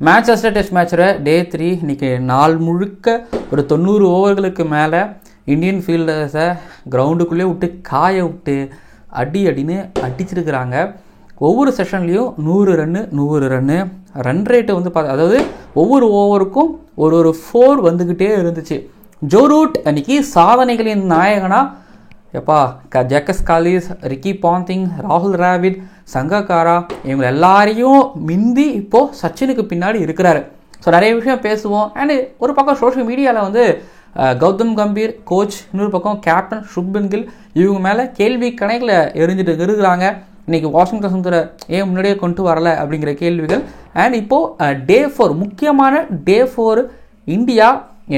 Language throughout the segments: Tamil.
மேன்செஸ்டர் டெஸ்ட் மேட்சில் டே 3 இன்றைக்கி நாள் முழுக்க ஒரு 90 ஓவர்களுக்கு மேலே இந்தியன் ஃபீல்டர்ஸை கிரவுண்டுக்குள்ளே விட்டு காய விட்டு அடின்னு அடிச்சிருக்கிறாங்க. ஒவ்வொரு செஷன்லேயும் 100 ரன்னு ரன் ரேட்டு வந்து அதாவது ஒவ்வொரு ஓவருக்கும் ஒரு 4 வந்துக்கிட்டே இருந்துச்சு. ஜோ ரூட் அன்றைக்கி சாதனைகளின் நாயகனாக ஜக்கஸ் காலிஸ், ரிக்கி பாண்டிங், ராகுல் டிராவிட், சங்கக்காரா இவங்க எல்லாரையும் மிந்தி இப்போது சச்சினுக்கு பின்னாடி இருக்கிறாரு. ஸோ நிறைய விஷயம் பேசுவோம். அண்டு ஒரு பக்கம் சோஷியல் மீடியாவில் வந்து கௌதம் கம்பீர் கோச், இன்னொரு பக்கம் கேப்டன் சுப்மன் கில் இவங்க மேலே கேள்வி கணக்கில் எரிஞ்சிட்டு இருக்கிறாங்க. இன்றைக்கி வாஷிங்டன் சுந்தரை ஏன் முன்னாடியே கொண்டு வரலை அப்படிங்கிற கேள்விகள். அண்ட் இப்போது டே 4 முக்கியமான டே 4 இந்தியா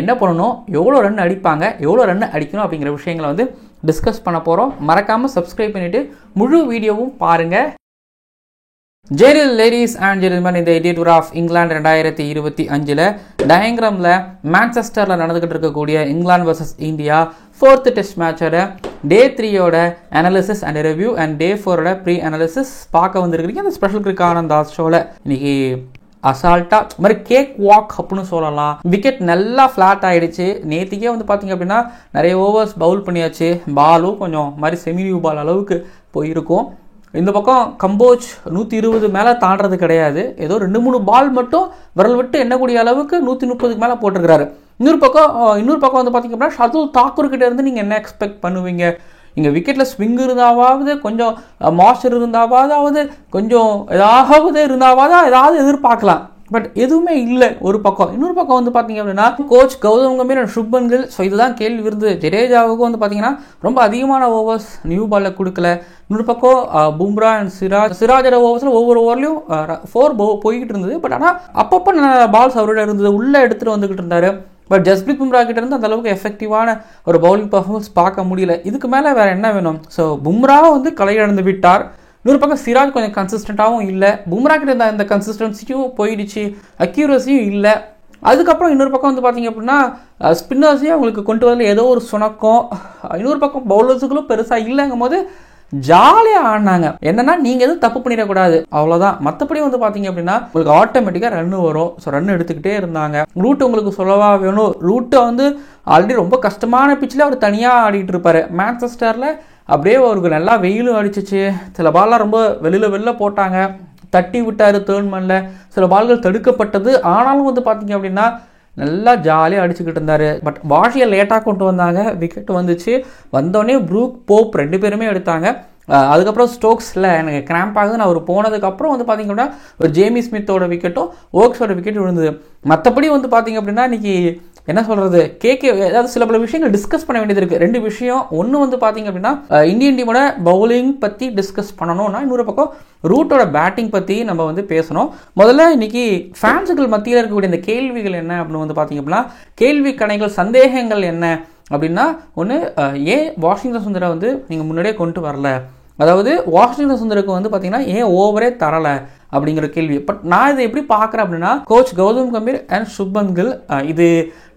என்ன பண்ணணும், எவ்வளோ ரன் அடிப்பாங்க, எவ்வளோ ரன் அடிக்கணும் அப்படிங்கிற விஷயங்களை வந்து டிஸ்கஸ் பண்ண போகிறோம். மறக்காமல் சப்ஸ்கிரைப் பண்ணிவிட்டு முழு வீடியோவும் பாருங்கள். ஜெயலலிதா லேடிஸ் அண்ட் ஜென்டில்மேன், இந்த 88 டூர் ஆஃப் இங்கிலாந்து 2025 டயங்கிராமில் மான்செஸ்டரில் நடந்துக்கிட்டு இருக்கக்கூடிய England versus India 4th test மேட்சோட டே 3யோட analysis and review and day 4ஓட ப்ரீ அனாலிசிஸ் பார்க்க வந்துருக்கிறீங்க. அந்த ஸ்பெஷல் கிரிக் ஆனந்த் ஷோவில் இன்னைக்கு அசால்ட்டாக மாதிரி கேக் வாக் அப்படின்னு சொல்லலாம். விக்கெட் நல்லா ஃப்ளாட் ஆகிடுச்சு. நேற்றுக்கே வந்து பார்த்திங்க அப்படின்னா நிறைய ஓவர்ஸ் பவுல் பண்ணியாச்சு. பாலும் கொஞ்சம் மாதிரி செமி நியூ பால் அளவுக்கு போயிருக்கும். இந்த பக்கம் கம்போஜ் 120 மேலே தாண்டது கிடையாது. ஏதோ 2-3 பால் மட்டும் விரல் விட்டு எண்ணக்கூடிய அளவுக்கு 130க்கு மேலே போட்டிருக்கிறாரு. இன்னொரு பக்கம் வந்து பார்த்திங்க அப்படின்னா ஷர்துல் தாக்கூர் கிட்டே இருந்து நீங்கள் என்ன எக்ஸ்பெக்ட் பண்ணுவீங்க? இங்கே விக்கெட்டில் ஸ்விங் இருந்தாவது, கொஞ்சம் மாஸ்டர் இருந்தாவது, கொஞ்சம் ஏதாவது எதிர்பார்க்கலாம். பட் எதுவுமே இல்லை ஒரு பக்கம். இன்னொரு பக்கம் வந்து பார்த்தீங்க அப்படின்னா coach Gautam Gambhir and Shubman Gill. So இதுதான் கேள்வி விருது. ஜடேஜாவுக்கும் வந்து பார்த்தீங்கன்னா ரொம்ப அதிகமான ஓவர்ஸ் நியூ பாலில் கொடுக்கல. இன்னொரு பக்கம் பும்ரா அண்ட் சிராஜோட ஓவர்ஸில் ஒவ்வொரு ஓவர்லையும் 4 போய்கிட்டு இருந்தது. பட் ஆனால் அப்பப்போ பால்ஸ் அவரோட இருந்தது, உள்ளே எடுத்துகிட்டு வந்துக்கிட்டு இருந்தார். பட் ஜஸ்பிரீத் பும்ரா கிட்ட இருந்து அந்த அளவுக்கு எஃபெக்டிவான ஒரு பவுலிங் பர்ஃபார்மன்ஸ் பார்க்க முடியல. இதுக்கு மேலே வேறு என்ன வேணும்? ஸோ பும்ரா வந்து களையிழந்து விட்டார். இன்னொரு பக்கம் சிராஜ் கொஞ்சம் கன்சிஸ்டண்ட்டாகவும் இல்லை. பும்ரா கிட்ட இருந்த அந்த கன்சிஸ்டன்சியும் போயிடுச்சு, அக்யூரஸியும் இல்லை. அதுக்கப்புறம் இன்னொரு பக்கம் வந்து பார்த்திங்க அப்படின்னா ஸ்பின்னர்ஸையும் அவங்களுக்கு கொண்டு வரல, ஏதோ ஒரு சுணக்கம். இன்னொரு பக்கம் பவுலர்ஸுகளும் பெருசாக இல்லைங்கும் போது ஜாலியாக ஆடினாங்க. என்னன்னா நீங்கள் எதுவும் தப்பு பண்ணிடக்கூடாது, அவ்வளோதான். மற்றபடி வந்து பார்த்தீங்க அப்படின்னா உங்களுக்கு ஆட்டோமேட்டிக்காக ரன் வரும். ஸோ ரன் எடுத்துக்கிட்டே இருந்தாங்க. ரூட் உங்களுக்கு சொல்லவா வேணும்? ரூட்டை வந்து ஆல்ரெடி ரொம்ப கஷ்டமான பிச்சில் அவர் தனியாக ஆடிட்டு இருப்பார். மான்செஸ்டரில் அப்படியே அவருக்கு நல்லா வெயிலும் அடிச்சிச்சு. சில பால்லாம் ரொம்ப வெளியில் போட்டாங்க, தட்டி விட்டார் தேர்ன்மேனில். சில பால்கள் தடுக்கப்பட்டது. ஆனாலும் வந்து பார்த்தீங்க அப்படின்னா நல்லா ஜாலியாக அடிச்சுக்கிட்டு இருந்தார். பட் வாஷியை லேட்டாக கொண்டு வந்தாங்க, விக்கெட் வந்துச்சு. வந்தோடனே ப்ரூக் போப் 2 பேருமே எடுத்தாங்க. அதுக்கப்புறம் ஸ்டோக்ஸில் எனக்கு கிராம்ப் ஆகுதுன்னு அவர் போனதுக்கப்புறம் வந்து பார்த்திங்க அப்படின்னா ஒரு ஜேமி ஸ்மித்தோட விக்கெட்டும் ஓக்ஸோட விக்கெட் விழுந்தது. மற்றபடி வந்து பார்த்திங்க அப்படின்னா இன்றைக்கி என்ன சொல்கிறது, ஏதாவது சில பல விஷயங்கள் டிஸ்கஸ் பண்ண வேண்டியது இருக்குது. 2 விஷயம். ஒன்று வந்து பார்த்திங்க அப்படின்னா இந்தியன் டீமோட பவுலிங் பற்றி டிஸ்கஸ் பண்ணணும்னா, இன்னொரு பக்கம் ரூட்டோட பேட்டிங் பற்றி நம்ம வந்து பேசணும். முதல்ல இன்றைக்கி ஃபேன்ஸுகள் மத்தியில் இருக்கக்கூடிய இந்த கேள்விகள் என்ன அப்படின்னு வந்து பார்த்திங்க அப்படின்னா கேள்வி கணைகள், சந்தேகங்கள் என்ன அப்படின்னா, ஒன்று ஏன் வாஷிங்டன் சுந்தரை வந்து நீங்கள் முன்னாடியே கொண்டு வரல, அதாவது வாஷிங்டன் சுந்தருக்கு வந்து பார்த்தீங்கன்னா ஏன் ஓவரே தரலை அப்படிங்கிற கேள்வி. பட் நான் இதை எப்படி பார்க்குறேன் அப்படின்னா, கோச் கௌதம் கம்பீர் அண்ட் சுப்மன் கில் இது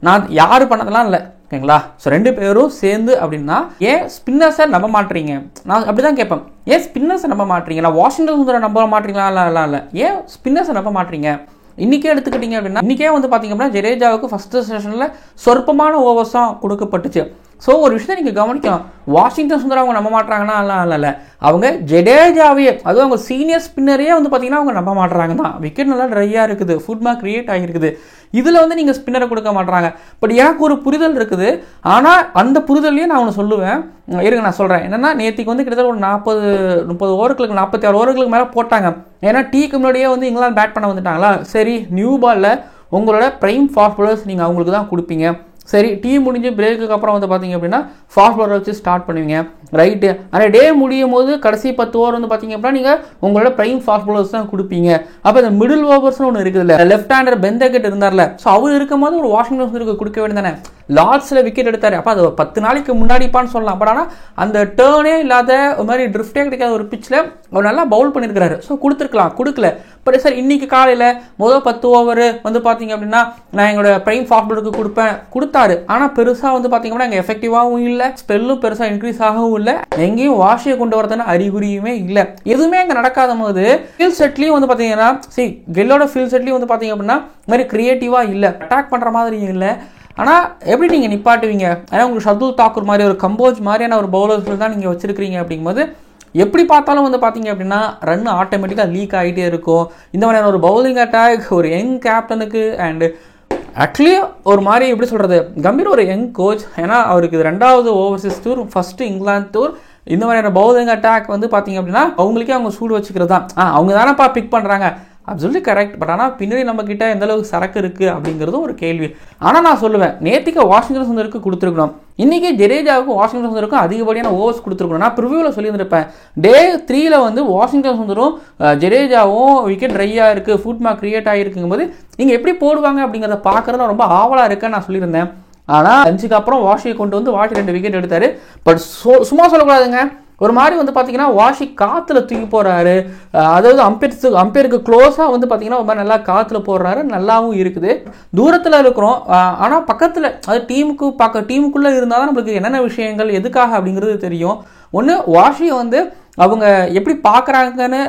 நான் யார் பண்ணதெல்லாம் இல்லை, ஓகேங்களா? ஸோ 2 பேரும் சேர்ந்து அப்படின்னா ஏன் ஸ்பின்னர்ஸை நம்ப மாட்டீங்க? நான் அப்படி தான் கேட்பேன். ஏன் ஸ்பின்னர்ஸை நம்ப மாட்டீங்க? நான் வாஷிங்டன் சுந்தரை நம்ப மாட்டீங்களா? இல்லை, ஏன் ஸ்பின்னர்ஸை நம்ப மாட்டீங்க? இன்றைக்கே எடுத்துக்கிட்டிங்க அப்படின்னா இன்றைக்கே வந்து பார்த்திங்க அப்படின்னா ஜடேஜாவுக்கு ஃபஸ்ட்டு செஷனில் சொற்பமான ஓவர்ஸ் தான் கொடுக்கப்பட்டுச்சு. ஸோ ஒரு விஷயத்தை நீங்கள் கவனிக்கலாம். வாஷிங்டன் சுந்தர் அவங்க நம்ப மாட்டாங்கன்னா இல்லை, அவங்க ஜடேஜாவே, அதுவும் அவங்க சீனியர் ஸ்பின்னரையே வந்து பார்த்தீங்கன்னா அவங்க நம்ப மாட்டுறாங்க தான். விக்கெட் நல்லா ட்ரையாக இருக்குது, ஃபுட் மார்க் கிரியேட் ஆகிருக்குது. இதில் வந்து நீங்கள் ஸ்பின்னரை கொடுக்க மாட்டுறாங்க. பட் எனக்கு ஒரு புரிதல் இருக்குது. ஆனால் அந்த புரிதலையும் நான் ஒன்று சொல்லுவேன், இருங்க நான் சொல்கிறேன். என்னென்னா நேற்றுக்கு வந்து கிட்டத்தட்ட ஒரு 40-30 ஓவர்களுக்கு 46 ஓவர்களுக்கு மேலே போட்டாங்க. ஏன்னா டீக்கு முன்னாடியே வந்து இங்கிலாந்து பேட் பண்ண வந்துட்டாங்களா. சரி, நியூ பாலில் உங்களோட ப்ரைம் ஃபாஸ்ட் பவுலர்ஸ் நீங்கள் அவங்களுக்கு தான் கொடுப்பீங்க. சரி, டீம் முடிஞ்சு பிரேக்குக்கு அப்புறம் வந்து பார்த்தீங்க அப்படின்னா ஃபாஸ்ட் பவுலரை வச்சு ஸ்டார்ட் பண்ணுவீங்க, ரைட்டு. ஆனால் டே முடியும் போது கடைசி 10 ஓவர் வந்து பார்த்தீங்க அப்படின்னா நீங்கள் உங்களோட ப்ரைம் ஃபாஸ்ட் பவுலர்ஸ் தான் கொடுப்பீங்க. அப்போ இந்த மிடில் ஓவர்ஸ்னு ஒன்று இருக்குது இல்லை, லெஃப்ட் ஹேண்டர் பெந்தகெட் இருந்தார்ல, ஸோ அவர் இருக்கும் போது ஒரு வாஷிங்டன் சுந்தருக்கு கொடுக்க வேண்டியதானே. லார்ட்ஸில் விக்கெட் எடுத்தார். அப்போ அது 10 நாளைக்கு முன்னாடிப்பான்னு சொல்லலாம். பட் ஆனால் அந்த டேர்னே இல்லாத ஒரு மாதிரி ட்ரிஃப்டே கிடைக்காத ஒரு பிச்சில் அவர் நல்லா பவுல் பண்ணியிருக்கிறாரு. ஸோ கொடுத்துருக்கலாம், கொடுக்கல. பட் சார் இன்னைக்கு காலையில் முதல் 10 ஓவர் வந்து பார்த்தீங்க அப்படின்னா நான் எங்களோட பிரைம் ஃபாஸ்ட் பவுலருக்கு கொடுத்தாரு. ஆனால் பெருசாக வந்து பார்த்தீங்க அப்படின்னா எங்கள் எஃபெக்டிவாகவும் இல்லை, ஸ்பெல்லும் பெருசாக இன்க்ரீஸ் ஆகவும் இல்லை, எங்கேயும் வாஷியை கொண்டு வரதுன்னு அறிகுறியுமே இல்லை. எதுவுமே அங்கே நடக்காத போது ஃபீல்ட் செட்லையும் வந்து பார்த்தீங்கன்னா கெல்லோட ஃபீல்ட் செட்லையும் வந்து பார்த்தீங்க அப்படின்னா மாதிரி கிரியேட்டிவாக இல்லை, அட்டாக் பண்ணுற மாதிரி இல்லை. ஆனால் எப்படி நீங்கள் நிப்பாட்டுவீங்க? ஏன்னா உங்களுக்கு ஷர்துல் தாக்கூர் மாதிரி ஒரு கம்போஜ் மாதிரியான ஒரு பவுலர்கள் தான் நீங்கள் வச்சிருக்கிறீங்க. அப்படிங்கும்போது எப்படி பார்த்தாலும் வந்து பார்த்தீங்க அப்படின்னா ரன் ஆட்டோமேட்டிக்காக லீக் ஆகிட்டே இருக்கும். இந்த மாதிரியான ஒரு பவுலிங் அட்டாக் ஒரு யங் கேப்டனுக்கு அண்டு ஆக்சுவலி ஒரு மாதிரி எப்படி சொல்கிறது, கம்பீர் ஒரு யங் கோச். ஏன்னா அவருக்கு இது 2வது Overseas tour, first England tour. இந்த மாதிரியான பவுலிங் அட்டாக் வந்து பார்த்தீங்க அப்படின்னா அவங்களுக்கே அவங்க சூடு வச்சுக்கிறது தான். அவங்க தானேப்பா பிக் பண்ணுறாங்க, அப்சல்யூட்லி கரெக்ட். பட் ஆனால் பின்னாடி நம்ம கிட்ட எந்த அளவுக்கு சரக்கு இருக்குது அப்படிங்கிறதும் ஒரு கேள்வி. ஆனால் நான் சொல்லுவேன், நேற்றுக்கு வாஷிங்டன் சுந்தருக்கு கொடுத்துருக்கணும், இன்றைக்கி ஜடேஜாவுக்கும் வாஷிங்டன் சுந்தருக்கும் அதிகப்படியான ஓவர்ஸ் கொடுத்துருக்கணும். நான் ப்ரிவியூவில் சொல்லியிருந்திருப்பேன், டே 3ல் வந்து வாஷிங்டன் சுந்தரும் ஜடேஜாவும் விக்கெட் ட்ரையாக இருக்குது, ஃபுட் மார்க் கிரியேட் ஆகிருக்குங்கும்போது நீங்கள் எப்படி போடுவாங்க அப்படிங்கிறத பார்க்குறதுல ரொம்ப ஆவலாக இருக்குன்னு நான் சொல்லியிருந்தேன். ஆனால் 5க்கு அப்புறம் வாஷியை கொண்டு வந்து வாஷி 2 விக்கெட் எடுத்தார். பட் சும்மா சொல்லக்கூடாதுங்க, ஒரு மாதிரி வந்து பார்த்தீங்கன்னா வாஷி காற்றுல தூக்கி போடுறாரு. அதாவது அம்பேருக்கு க்ளோஸாக வந்து பார்த்தீங்கன்னா ஒரு மாதிரி நல்லா காற்றுல போடுறாரு, நல்லாவும் இருக்குது. தூரத்தில் இருக்கிறோம், ஆனால் பக்கத்தில் அது டீமுக்குள்ளே இருந்தால் தான் நம்மளுக்கு என்னென்ன விஷயங்கள் எதுக்காக அப்படிங்கிறது தெரியும். ஒன்று வாஷியை வந்து அவங்க எப்படி பார்க்குறாங்கன்னு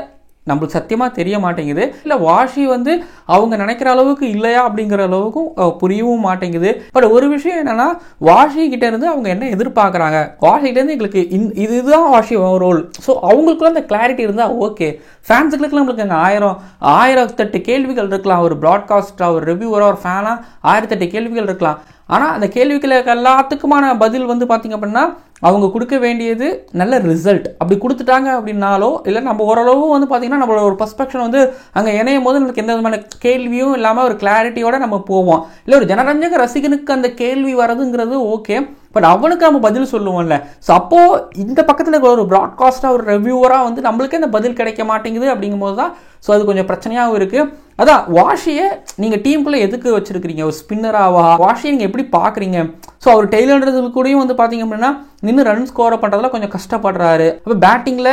நம்மளுக்கு சத்தியமாக தெரிய மாட்டேங்குது. இல்லை வாஷி வந்து அவங்க நினைக்கிற அளவுக்கு இல்லையா அப்படிங்கிற அளவுக்கும் புரியவும் மாட்டேங்குது. பட் ஒரு விஷயம் என்னென்னா வாஷி கிட்டே இருந்து அவங்க என்ன எதிர்பார்க்குறாங்க, வாஷிகிட்டேருந்து எங்களுக்கு இதுதான் வாஷி ரோல். ஸோ அவங்களுக்குள்ள அந்த கிளாரிட்டி இருந்தால் ஓகே. ஃபேன்ஸுகளுக்கு நம்மளுக்கு அங்கே 1008 கேள்விகள் இருக்கலாம். ஒரு ப்ராட்காஸ்டாக, ஒரு ரிவ்யூவராக, ஒரு ஃபேனாக 1008 கேள்விகள் இருக்கலாம். ஆனால் அந்த கேள்விகளுக்கு எல்லாத்துக்குமான பதில் வந்து பார்த்திங்க அப்படின்னா அவங்க கொடுக்க வேண்டியது நல்ல ரிசல்ட். அப்படி கொடுத்துட்டாங்க அப்படின்னாலோ இல்லை நம்ம ஓரளவு வந்து பார்த்திங்கன்னா நம்மளோட ஒரு பர்ஸ்பெக்ஷன் வந்து அங்கே இணையும் போது நம்மளுக்கு எந்த விதமான கேள்வியும் இல்லாமல் ஒரு கிளாரிட்டியோட நம்ம போவோம். இல்லை ஒரு ஜனரஞ்சக ரசிகனுக்கு அந்த கேள்வி வரதுங்கிறது ஓகே, பட் அவனுக்கு நம்ம பதில் சொல்லுவோம்ல. ஸோ அப்போது இந்த பக்கத்தில் ஒரு ப்ராட்காஸ்டாக, ஒரு ரிவ்யூவராக வந்து நம்மளுக்கே அந்த பதில் கிடைக்க மாட்டேங்குது. அப்படிங்கும்போது தான் ஸோ அது கொஞ்சம் பிரச்சனையாகவும் இருக்குது. அதான் வாஷியை நீங்கள் டீமுக்குள்ளே எதுக்கு வச்சுருக்கிறீங்க? ஒரு ஸ்பின்னராவா? வாஷியை நீங்கள் எப்படி பார்க்குறீங்க? ஸோ அவர் டெய்லர்ன்றது கூடயும் வந்து பார்த்தீங்க அப்படின்னா நின்று ரன் ஸ்கோர் பண்ணுறதுல கொஞ்சம் கஷ்டப்படுறாரு. அப்போ பேட்டிங்கில்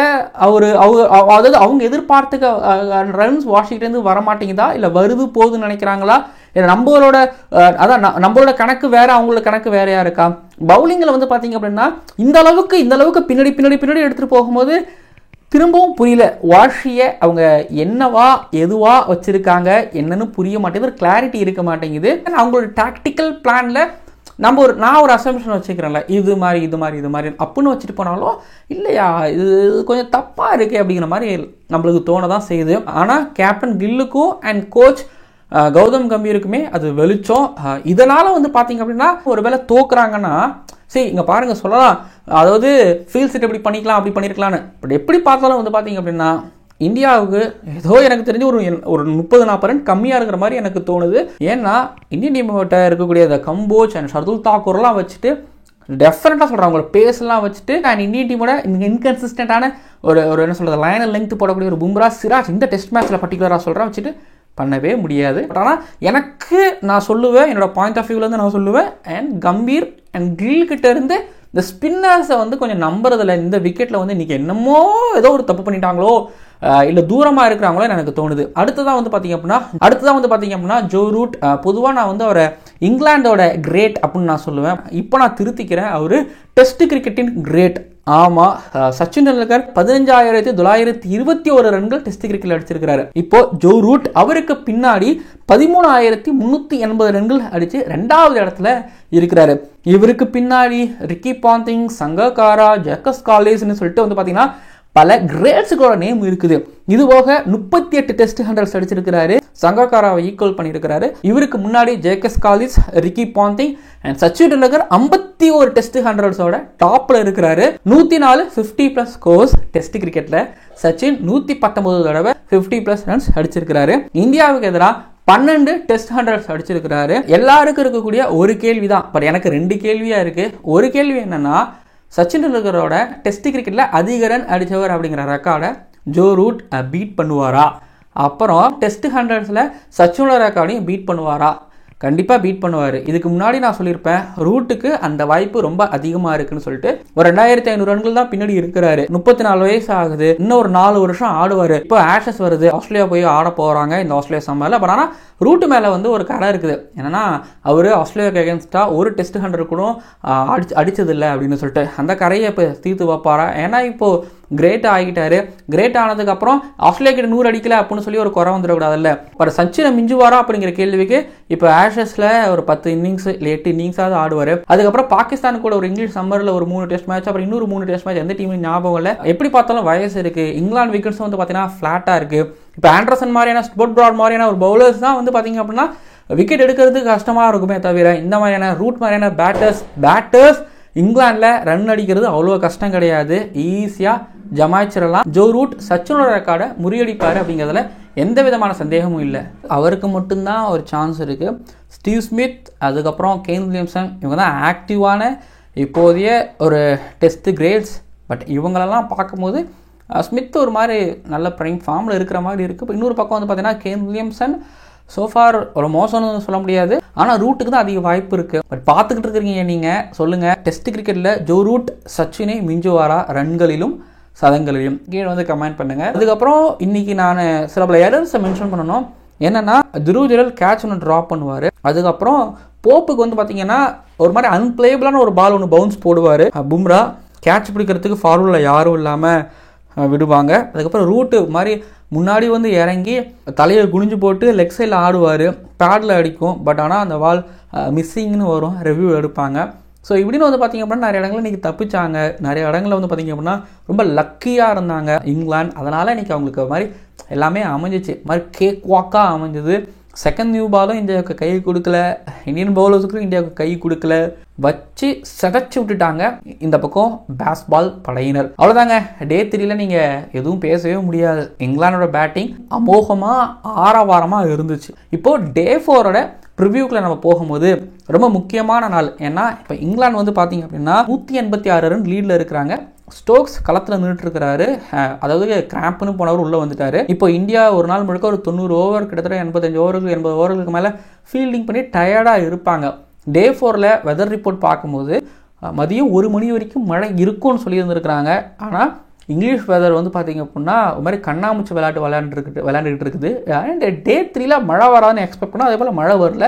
அதாவது அவங்க எதிர்பார்த்துக்க ரன்ஸ் வாஷிக்கிட்டேருந்து வர மாட்டேங்குதா, இல்லை வருது போகுதுன்னு நினைக்கிறாங்களா, இல்லை நம்மளோட கணக்கு வேற, அவங்களோட கணக்கு வேறையா இருக்கா? பவுலிங்கில் வந்து பார்த்தீங்க அப்படின்னா இந்த அளவுக்கு பின்னாடி எடுத்துகிட்டு போகும்போது திரும்பவும் புரியல. வாஷியை அவங்க என்னவா எதுவா வச்சுருக்காங்க என்னன்னு புரிய மாட்டேங்குது, கிளாரிட்டி இருக்க மாட்டேங்குது. அவங்களோட டாக்டிக்கல் பிளானில் நான் ஒரு அசம்ஷன் வச்சுக்கிறேன்ல, இது மாதிரி அப்புடின்னு வச்சுட்டு போனாலும் இல்லையா இது கொஞ்சம் தப்பாக இருக்கு அப்படிங்கிற மாதிரி நம்மளுக்கு தோண தான் செய்யுது. ஆனால் கேப்டன் கில்லுக்கும் அண்ட் கோச் கௌதம் கம்பீருக்குமே அது வெளிச்சம். இதனால் வந்து பார்த்தீங்க அப்படின்னா ஒரு வேளை தோக்குறாங்கன்னா சரி இங்கே பாருங்கள் சொல்லலாம், அதாவது ஃபீல்ட் செட் எப்படி பண்ணிக்கலாம் அப்படி பண்ணியிருக்கலான்னு. பட் எப்படி பார்த்தாலும் வந்து பார்த்தீங்க அப்படின்னா இந்தியாவுக்கு ஏதோ எனக்கு தெரிஞ்சு ஒரு 30-40 ரன் கம்மியாக இருக்கிற மாதிரி எனக்கு தோணுது. ஏன்னா இந்தியன் டீம்கிட்ட இருக்கக்கூடிய அந்த கம்போஜ் அண்ட் ஷர்துல் தாக்கூர்லாம் வச்சுட்டு டெஃபினட்டாக சொல்கிறேன், அவங்களோட பேஸ்லாம் வச்சுட்டு அண்ட் இந்தியன் டீமோட இன்கன்சிஸ்டண்ட்டான ஒரு என்ன சொல்கிறது லைன் லெங்க் போடக்கூடிய ஒரு பும்ரா, சிராஜ் இந்த டெஸ்ட் மேட்ச்சில் பர்டிகுலராக சொல்கிறேன் வச்சுட்டு பண்ணவே முடியாது. பட் ஆனால் எனக்கு நான் சொல்லுவேன், என்னோட பாயிண்ட் ஆஃப் வியூலேருந்து நான் சொல்லுவேன், அண்ட் கம்பீர் அண்ட் கில் கிட்ட இருந்து இந்த ஸ்பின்னர்ஸை வந்து கொஞ்சம் நம்புறதில்ல. இந்த விக்கெட்டில் வந்து இன்றைக்கி என்னமோ ஏதோ ஒரு தப்பு பண்ணிட்டாங்களோ இல்லை தூரமாக இருக்கிறாங்களோ எனக்கு தோணுது. அடுத்ததான் வந்து பார்த்தீங்க அப்படின்னா ஜோ ரூட். பொதுவாக நான் வந்து அவரை இங்கிலாண்டோட கிரேட் அப்படின்னு நான் சொல்லுவேன். இப்போ நான் திருத்திக்கிறேன், அவர் டெஸ்ட் கிரிக்கெட்டின் கிரேட். ஆமாம், சச்சின் டெண்டுல்கர் 15,921 ரன்கள் டெஸ்ட் கிரிக்கெட்டில் அடிச்சிருக்கிறாரு. இப்போ ஜோ ரூட் அவருக்கு பின்னாடி 13,380 ரன்கள் அடித்து 2வது இடத்துல இருக்கிறாரு. இவருக்கு பின்னாடி ரிக்கி பாண்டிங், சங்கக்காரா, ஜேக்கஸ் காலிஸ்ன்னு சொல்லிட்டு வந்து பார்த்தீங்கன்னா பல கிரேட்ஸுகளோட நேம் இருக்குது. இது போக 38 டெஸ்ட் ஹண்ட்ரட்ஸ் அடிச்சிருக்கிறாரு, சங்கக்காராவை ஈக்குவல் பண்ணியிருக்கிறாரு. இவருக்கு முன்னாடி Jacques Kallis, Ricky Ponting and Sachin Tendulkar 51 test ஹண்ட்ரட்ஸோட டாப்ல இருக்கிறாரு. 104 50+ ஸ்கோர்ஸ் டெஸ்ட் கிரிக்கெட்ல. சச்சின் 119 தடவை 50+ ரன்ஸ் அடிச்சிருக்கிறாரு. இந்தியாவுக்கு எதிராக 12 டெஸ்ட் ஹண்ட்ரட்ஸ் அடிச்சிருக்கிறாரு. எல்லாருக்கும் இருக்கக்கூடிய ஒரு கேள்விதான், பட் எனக்கு 2 கேள்வியா இருக்கு. ஒரு கேள்வி என்னன்னா, சச்சின் டெண்டுல்கரோட டெஸ்ட் கிரிக்கெட்ல அதிக ரன் அடித்தவர் அப்படிங்கிற ரெக்கார்டை ஜோ ரூட் பீட் பண்ணுவாரா? அப்புறம் டெஸ்ட் ஹண்ட்ரட்ஸில் சச்சினோட ரெக்கார்டையும் பீட் பண்ணுவாரா? கண்டிப்பாக பீட் பண்ணுவார். இதுக்கு முன்னாடி நான் சொல்லியிருப்பேன் ரூட்டுக்கு அந்த வாய்ப்பு ரொம்ப அதிகமாக இருக்குன்னு சொல்லிட்டு. ஒரு 2500 ரன்கள் தான் பின்னாடி இருக்கிறாரு. 34 வயசு ஆகுது. இன்னும் ஒரு 4 வருஷம் ஆடுவார். இப்போ ஆஷஸ் வருது, ஆஸ்திரேலியா போய் ஆட போகிறாங்க இந்த ஆஸ்திரேலியா சம்மரில். பட் ஆனால் ரூட்டு மேலே வந்து ஒரு கடை இருக்குது. என்னன்னா அவர் ஆஸ்திரேலியாவுக்கு அகேன்ஸ்டாக ஒரு டெஸ்ட் 100 கூட அடிச்சதில்லை அப்படின்னு சொல்லிட்டு அந்த கரையை இப்போ தீர்த்து வைப்பாரா? ஏன்னா இப்போது கிரேட் ஆகிட்டாரு. கிரேட் ஆனதுக்கப்புறம் ஆஸ்திரேலியா கிட்ட 100 அடிக்கல அப்படின்னு சொல்லி ஒரு குறை வந்துடக்கூடாதுல்ல. பட் சச்சினை மிஞ்சுவாரா அப்படிங்கிற கேள்விக்கு இப்போ ஆஷஸில் ஒரு 10 இன்னிங்ஸ் இல்லை 8 இன்னிங்ஸாவது ஆடுவார். அதுக்கப்புறம் பாகிஸ்தான் கூட ஒரு இங்கிலீஷ் சம்மரில் ஒரு 3 டெஸ்ட் மேட்ச், அப்புறம் இன்னொரு 3 டெஸ்ட் மேட்ச். எந்த டீமும் ஞாபகம் இல்லை. எப்படி பார்த்தாலும் வயசு இருக்குது. இங்கிலாந்து விக்கெட்ஸ் வந்து பார்த்தீங்கன்னா ஃப்ளாட்டாக இருக்குது. இப்போ ஆண்டர்சன் மாதிரியான ஸ்போர்ட் பிராட் மாதிரியான ஒரு பவுலர்ஸ் தான் வந்து பார்த்தீங்க அப்படின்னா விக்கெட் எடுக்கிறதுக்கு கஷ்டமாக இருக்குமே தவிர இந்த மாதிரியான ரூட் மாதிரியான பேட்டர்ஸ் இங்கிலாண்டில் ரன் அடிக்கிறது அவ்வளோ கஷ்டம் கிடையாது. ஈஸியாக ஜமாய்ச்சிடலாம். ஜோ ரூட் சச்சினோட ரெக்கார்டை முறியடிப்பார் அப்படிங்கிறதுல எந்த விதமான சந்தேகமும் இல்லை. அவருக்கு மட்டும்தான் ஒரு சான்ஸ் இருக்குது. ஸ்டீவ் ஸ்மித், அதுக்கப்புறம் கேன் வில்லியம்சன், இவங்க தான் ஆக்டிவான இப்போதைய ஒரு டெஸ்ட் கிரேட்ஸ். பட் இவங்களெல்லாம் பார்க்கும்போது ஸ்மித் ஒரு மாதிரி நல்ல ப்ரைம் ஃபார்மில் இருக்கிற மாதிரி இருக்குது. இப்போ இன்னொரு பக்கம் வந்து பார்த்தீங்கன்னா கேன் வில்லியம்சன் சோஃபார் ஒரு மோசம்னு சொல்ல முடியாது, ஆனால் ரூட்டுக்கு தான் அதிக வாய்ப்பு இருக்குது. பட் பார்த்துக்கிட்டு இருக்கிறீங்க நீங்கள் சொல்லுங்கள், டெஸ்ட் கிரிக்கெட்டில் ஜோ ரூட் சச்சினை மிஞ்சுவாரா ரன்களிலும் சதங்களிலும்? கீழே வந்து கமெண்ட் பண்ணுங்கள். அதுக்கப்புறம் இன்றைக்கி நான் சில பல எரர்ஸை மென்ஷன் பண்ணணும். என்னென்னா துருவ் ஜுரல் கேட்ச் ஒன்று ட்ராப் பண்ணுவார். அதுக்கப்புறம் போப்புக்கு வந்து பார்த்தீங்கன்னா ஒரு மாதிரி அன்பிளேபிளான ஒரு பால் ஒன்று பவுன்ஸ் போடுவார். பும்ரா கேட்ச் பிடிக்கிறதுக்கு ஃபார்வர்டில் யாரும் இல்லாமல் விடுவாங்க. அதுக்கப்புறம் ரூட்டு மாதிரி முன்னாடி வந்து இறங்கி தலையை குனிஞ்சு போட்டு லெக் சைடில் ஆடுவார். பேடில் அடிக்கும். பட் ஆனால் அந்த பால் மிஸ்ஸிங்னு வரும், ரிவ்யூ எடுப்பாங்க. ஸோ இப்படின்னு வந்து பார்த்திங்க அப்படின்னா நிறைய இடங்களில் இன்றைக்கி தப்பிச்சாங்க. நிறைய இடங்களில் வந்து பார்த்திங்க அப்படின்னா ரொம்ப லக்கியாக இருந்தாங்க இங்கிலாந்து. அதனால் இன்றைக்கி அவங்களுக்கு மாதிரி எல்லாமே அமைஞ்சிச்சு, மாதிரி கேக் வாக்காக அமைஞ்சது. செகண்ட் நியூ பாலும் இந்தியாவுக்கு கை கொடுக்கல, இந்தியன் பவுலர்ஸுக்கும் இந்தியாவுக்கு கை கொடுக்கல, வச்சு செதச்சு விட்டுட்டாங்க இந்த பக்கம் பேஸ்பால் படையினர். அவ்வளோதாங்க. டே 3ல நீங்கள் எதுவும் பேசவே முடியாது. இங்கிலாண்டோட பேட்டிங் அமோகமாக ஆரவாரமாக இருந்துச்சு. இப்போது டே 4ஓட ப்ரிவியூக்கில் நம்ம போகும்போது ரொம்ப முக்கியமான நாள். ஏன்னா இப்போ இங்கிலாந்து வந்து பார்த்தீங்க அப்படின்னா 186 ரன் லீடில் இருக்கிறாங்க. ஸ்டோக்ஸ் களத்தில் நின்றுட்டு இருக்கிறாரு. அதாவது கிராம்ப்னு போனவர் உள்ளே வந்துட்டார். இப்போ இந்தியா ஒரு நாள் முழுக்க ஒரு 90 ஓவர், கிட்டத்தட்ட 85 ஓவர்கள் 80 ஓவர்களுக்கு மேலே ஃபீல்டிங் பண்ணி டயர்டாக இருப்பாங்க. டே 4ல் வெதர் ரிப்போர்ட் பார்க்கும்போது மதியம் 1 மணி வரைக்கும் மழை இருக்கும்னு சொல்லியிருந்துருக்கிறாங்க. ஆனால் இங்கிலீஷ் வெதர் வந்து பார்த்திங்க அப்படின்னா ஒரு மாதிரி கண்ணாமூச்சி விளையாண்டுக்கிட்டு இருக்குது. அண்ட் டே 3ல் மழை வராதுன்னு எக்ஸ்பெக்ட் பண்ணோம். அதே போல் மழை வரல.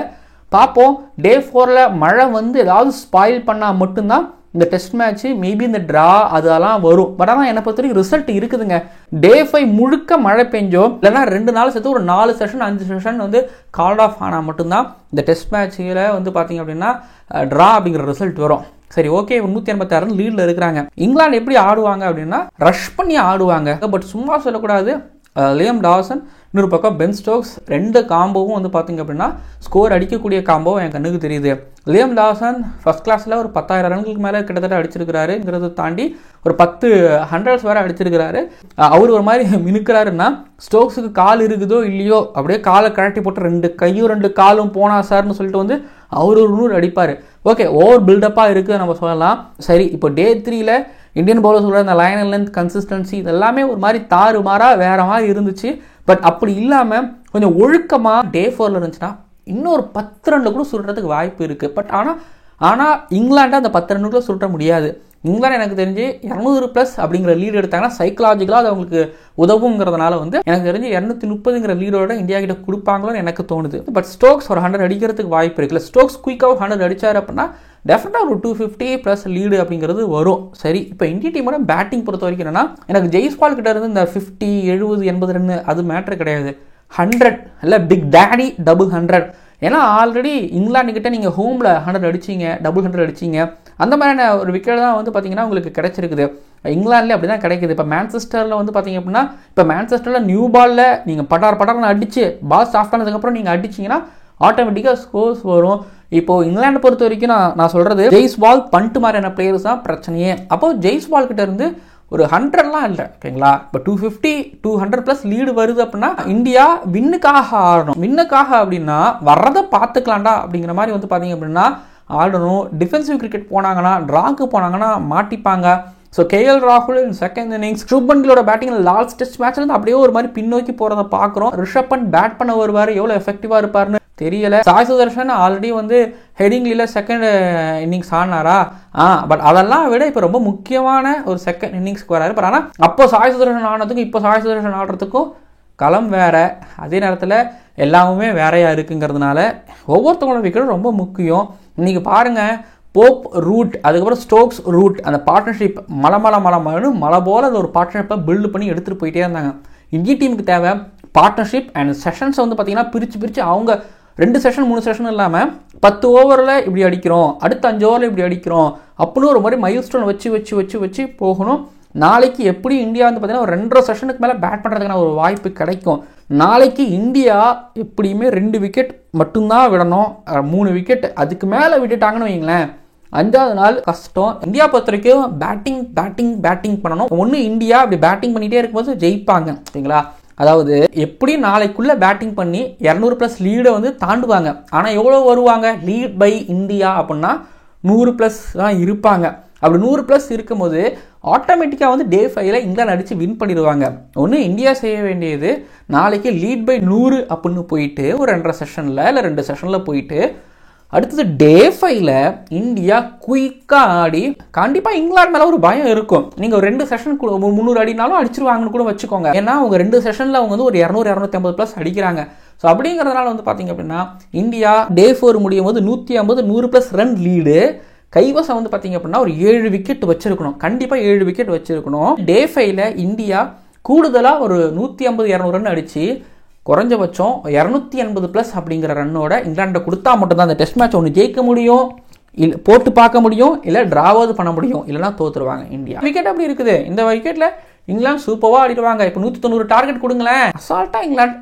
பார்ப்போம். டே 4ல் மழை வந்து ஏதாவது ஸ்பாயில் பண்ணால் மட்டும்தான் இந்த டெஸ்ட் மேட்ச்சு மேபி இந்த ட்ரா அதெல்லாம் வரும். பட் ஆனால் என்னை பொறுத்த வரைக்கும் ரிசல்ட் இருக்குதுங்க. டே 5 முழுக்க மழை பெஞ்சோம், இல்லைனா 2 நாள் சேர்த்து ஒரு 4 செஷன் 5 செஷன் வந்து கால்ட் ஆஃப் ஆனால் மட்டும்தான் இந்த டெஸ்ட் மேட்ச்சில் வந்து பார்த்திங்க அப்படின்னா ட்ரா அப்படிங்கிற ரிசல்ட் வரும். சரி, ஓகே. 186 ரன் லீடில் இருக்கிறாங்க. இங்கிலாந்து எப்படி ஆடுவாங்க அப்படின்னா ரஷ் பண்ணி ஆடுவாங்க. பட் சும்மா சொல்லக்கூடாது. லியம் டாசன், இன்னொரு பக்கம் பென் ஸ்டோக்ஸ், 2 காம்போவும் வந்து பார்த்திங்க அப்படின்னா ஸ்கோர் அடிக்கக்கூடிய காம்போவும் என் கண்ணுக்கு தெரியுது. லியம் டாசன் ஃபர்ஸ்ட் கிளாஸில் ஒரு 10,000 ரன்களுக்கு மேலே கிட்டத்தட்ட அடிச்சிருக்கிறாருங்கிறத தாண்டி ஒரு 10 ஹண்ட்ரட்ஸ் வேறு அடிச்சிருக்கிறாரு. அவர் ஒரு மாதிரி மினுக்கிறாருன்னா ஸ்டோக்ஸுக்கு கால் இருக்குதோ இல்லையோ அப்படியே காலை கழட்டி போட்டு 2 கையும் 2 காலும் போனா சார்னு சொல்லிட்டு வந்து அவர் ஒரு 100 அடிப்பார். ஓகே, ஓவர் பில்டப்பாக இருக்குது நம்ம சொல்லலாம். சரி, இப்போ டே 3ல் இந்தியன் பவுலர்ஸோட அந்த லைன் அண்ட் லென்த் கன்சிஸ்டன்சி இதெல்லாமே ஒரு மாதிரி தாறுமாறாக வேற மாதிரி இருந்துச்சு. பட் அப்படி இல்லாமல் கொஞ்சம் ஒழுக்கமாக டே 4ல் இருந்துச்சுன்னா இன்னொரு 10 ரன்னில் கூட சுடுறதுக்கு வாய்ப்பு இருக்குது. பட் ஆனால் இங்கிலாண்டை அந்த 10 ரன்னுக்குள்ள சுருட்ட முடியாது. இங்கிலாந்து எனக்கு தெரிஞ்சு 200+ அப்படிங்கிற லீடு எடுத்தாங்கன்னா சைக்கலாஜிக்கலாக அது அவங்களுக்கு உதவுங்கிறதுனால வந்து எனக்கு தெரிஞ்சு 230ங்கிற லீடோட இந்தியா கிட்ட கொடுப்பாங்களோன்னு எனக்கு தோணுது. பட் ஸ்டோக்ஸ் ஒரு 100 அடிக்கிறதுக்கு வாய்ப்பு இருக்குல்ல. ஸ்டோக்ஸ் குயிக்காக 100 அடிச்சார் அப்படின்னா டெஃபினட்டாக ஒரு 250+ லீடு அப்படிங்கிறது வரும். சரி, இப்போ இந்திய டீமோட பேட்டிங் பொறுத்த வரைக்கும் என்னன்னா எனக்கு ஜெய்ஸ்வால் கிட்ட இருந்து இந்த 50, 70, 80 ரன் அது மேட்ரு கிடையாது. 100 இல்லை பிக் டேடி டபுள் 100. ஏன்னா ஆல்ரெடி இங்கிலாந்து கிட்ட நீங்கள் ஹோமில் 100 அடிச்சிங்க, டபுள் 100 அடிச்சிங்க. அந்த மாதிரியான ஒரு விக்கெட் தான் வந்து பார்த்தீங்கன்னா உங்களுக்கு கிடைச்சிருக்குது. இங்கிலாந்துலேயே அப்படி தான் கிடைக்குது. இப்போ மேன்செஸ்டரில் வந்து பார்த்தீங்க அப்படின்னா இப்போ மேன்செஸ்டரில் நியூ பாலில் நீங்கள் பட்டார்னு அடிச்சு பால் சாஃப்ட் ஆனதுக்கப்புறம் நீங்கள் அடிச்சிங்கன்னா ஆட்டோமேட்டிக்காக ஸ்கோர்ஸ் வரும். இப்போது இங்கிலாண்டை பொறுத்த வரைக்கும் நான் சொல்கிறது ஜெய்ஸ்வால் பண்ட் மாதிரியான பிளேயர்ஸ் தான் பிரச்சனையே. அப்போது ஜெய்ஸ்வால் கிட்ட இருந்து ஒரு 100லாம் இல்லை, ஓகேங்களா? இப்போ 250, 200+ லீடு வருது அப்படின்னா இந்தியா வின்னுக்காக ஆடணும். வின்னுக்காக அப்படின்னா வர்றதை பார்த்துக்கலாம்டா அப்படிங்கிற மாதிரி வந்து பார்த்தீங்க அப்படின்னா ஆடணும். டிஃபென்சிவ் கிரிக்கெட் போனாங்கன்னா ட்ராக்கு போனாங்கன்னா மாட்டிப்பாங்க. ஸோ கேஎல் ராகுல் செகண்ட் இன்னிங்ஸ், சுப்மன் கில்லோட பேட்டிங்கில் லாஸ்ட் டெஸ்ட் மேட்ச்லேருந்து அப்படியே ஒரு மாதிரி பின்னோக்கி போகிறத பார்க்குறோம். ரிஷப் பண்ட் பேட் பண்ண வருவார், எவ்வளோ எஃபெக்டிவாக இருப்பார்னு தெரியல. சாய் சுதர்ஷன் ஆல்ரெடி வந்து ஹெடிங்லியில் செகண்ட் இன்னிங்ஸ் ஆடினாரா? பட் அதெல்லாம் விட இப்போ ரொம்ப முக்கியமான ஒரு செகண்ட் இன்னிங்ஸ்க்கு வராரு. பட் ஆனால் அப்போ சாய் சுதர்ஷன் ஆனதுக்கும் இப்போ சாய் சுதர்ஷன் ஆடுறதுக்கும் களம் வேற, அதே நேரத்தில் எல்லாமே வேறையா இருக்குங்கிறதுனால ஒவ்வொருத்தவங்களோட விக்கெட்டும் ரொம்ப முக்கியம். இன்னைக்கு பாருங்க, போப் ரூட், அதுக்கப்புறம் ஸ்டோக்ஸ் ரூட், அந்த பார்ட்னர்ஷிப் மலை போல அந்த ஒரு பார்ட்னர்ஷிப்பை பில்டு பண்ணி எடுத்துகிட்டு போயிட்டே இருந்தாங்க. இந்திய டீமுக்கு தேவை பார்ட்னர்ஷிப் அண்ட் செஷன்ஸை வந்து பார்த்தீங்கன்னா பிரித்து அவங்க 2 செஷன் 3 செஷன் இல்லாமல் 10 ஓவரில் இப்படி அடிக்கிறோம், அடுத்த 5 ஓவரில் இப்படி அடிக்கிறோம் அப்படின்னு ஒரு மாதிரி மைல் ஸ்டோன் வச்சு போகணும். நாளைக்கு எப்படி இந்தியா வந்து பார்த்தீங்கன்னா ஒரு 2.5 செஷனுக்கு மேலே பேட் பண்ணுறதுக்கான ஒரு வாய்ப்பு கிடைக்கும். நாளைக்கு இந்தியா எப்படியுமே 2 விக்கெட் மட்டும்தான் விடணும், 3 விக்கெட் அதுக்கு மேலே விட்டுட்டாங்கன்னு வைங்களேன், 5வது நாள் கஷ்டம். இந்தியா பொறுத்த வரைக்கும் பேட்டிங் பண்ணணும். ஒன்று இந்தியா அப்படி பேட்டிங் பண்ணிகிட்டே இருக்கும்போது ஜெயிப்பாங்க, சரிங்களா? அதாவது எப்படி நாளைக்குள்ள பேட்டிங் பண்ணி 200+ லீடை வந்து தாண்டுவாங்க. ஆனால் எவ்வளோ வருவாங்க லீட் பை இந்தியா அப்படின்னா 100+ தான் இருப்பாங்க. அப்படி 100+ இருக்கும்போது ஆட்டோமேட்டிக்காக வந்து டே 5ல இங்கிலாந்து அடித்து வின் பண்ணிடுவாங்க. ஒன்று இந்தியா செய்ய வேண்டியது நாளைக்கு லீட் பை 100 அப்படின்னு போயிட்டு ஒரு 2.5 செஷனில் இல்லை 2 செஷனில் போயிட்டு அடுத்தது டே 5ல இந்தியா குயிக்காக ஆடி கண்டிப்பாக இங்கிலாந்து மேலே ஒரு பயம் இருக்கும். நீங்கள் ஒரு 2 செஷன் 300 அடினாலும் அடிச்சிருவாங்கன்னு கூட வச்சுக்கோங்க. ஏன்னா அவங்க 2 செஷனில் அவங்க வந்து ஒரு 200-250+ அடிக்கிறாங்க. ஸோ அப்படிங்கிறதுனால வந்து பார்த்தீங்க அப்படின்னா இந்தியா டே 4 முடியும் போது 150-100+ ரன் லீடு கைவசம் வந்து பார்த்தீங்க அப்படின்னா ஒரு 7 விக்கெட் வச்சிருக்கணும், கண்டிப்பாக 7 விக்கெட் வச்சிருக்கணும். டே 5ல இந்தியா கூடுதலாக ஒரு 150-200 ரன் அடித்து குறைஞ்சபட்சம் 280+ அப்படிங்கிற ரன்னோட இங்கிலாண்டை கொடுத்தா மட்டும்தான் அந்த டெஸ்ட் மேட்ச் ஒன்று ஜெயிக்க முடியும், இல்லை போட்டு பார்க்க முடியும், இல்லை டிராவாவது பண்ண முடியும், இல்லைனா தோத்துருவாங்க இந்தியா. விக்கெட் அப்படி இருக்குது. இந்த விக்கெட்டில் இங்கிலாந்து சூப்பராக ஆடிடுவாங்க. இப்போ 190 டார்கெட் கொடுங்களேன், அசால்ட்டாக இங்கிலாந்து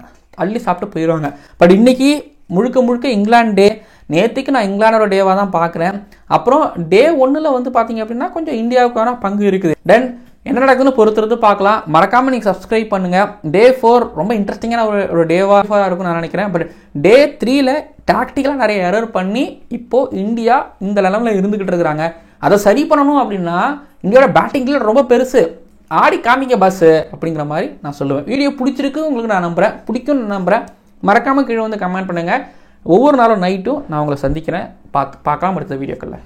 அள்ளி சாப்பிட்டு போயிடுவாங்க. பட் இன்னைக்கு முழுக்க இங்கிலாந்து டே. நேற்றுக்கு நான் இங்கிலாண்டோட டேவாக தான் பார்க்குறேன். அப்புறம் டே 1ல் வந்து பார்த்தீங்க அப்படின்னா கொஞ்சம் இந்தியாவுக்கான பங்கு இருக்குது. தென் என்ன நடக்குதுன்னு பொறுத்துறது பார்க்கலாம். மறக்காமல் நீங்கள் சப்ஸ்கிரைப் பண்ணுங்கள். டே 4 ரொம்ப இன்ட்ரெஸ்டிங்கான ஒரு டேவாக இருக்கும்னு நான் நினைக்கிறேன். பட் டே 3ல டாக்டிக்கலாக நிறைய எரர் பண்ணி இப்போது இந்தியா இந்த நிலமையில் இருந்துக்கிட்டு இருக்கிறாங்க. அதை சரி பண்ணணும் அப்படின்னா இந்தியாவோட பேட்டிங்கில் ரொம்ப பெருசு, ஆடி காமிங்க பாஸ் அப்படிங்கிற மாதிரி நான் சொல்லுவேன். வீடியோ பிடிச்சிருக்கு உங்களுக்கு, நான் நம்புகிறேன், பிடிக்கும்னு நம்புகிறேன். மறக்காமல் கீழே வந்து கமெண்ட் பண்ணுங்கள். ஒவ்வொரு நாளும் நைட்டும் நான் உங்களை சந்திக்கிறேன். பார்க்கலாம் அடுத்த வீடியோக்களில்.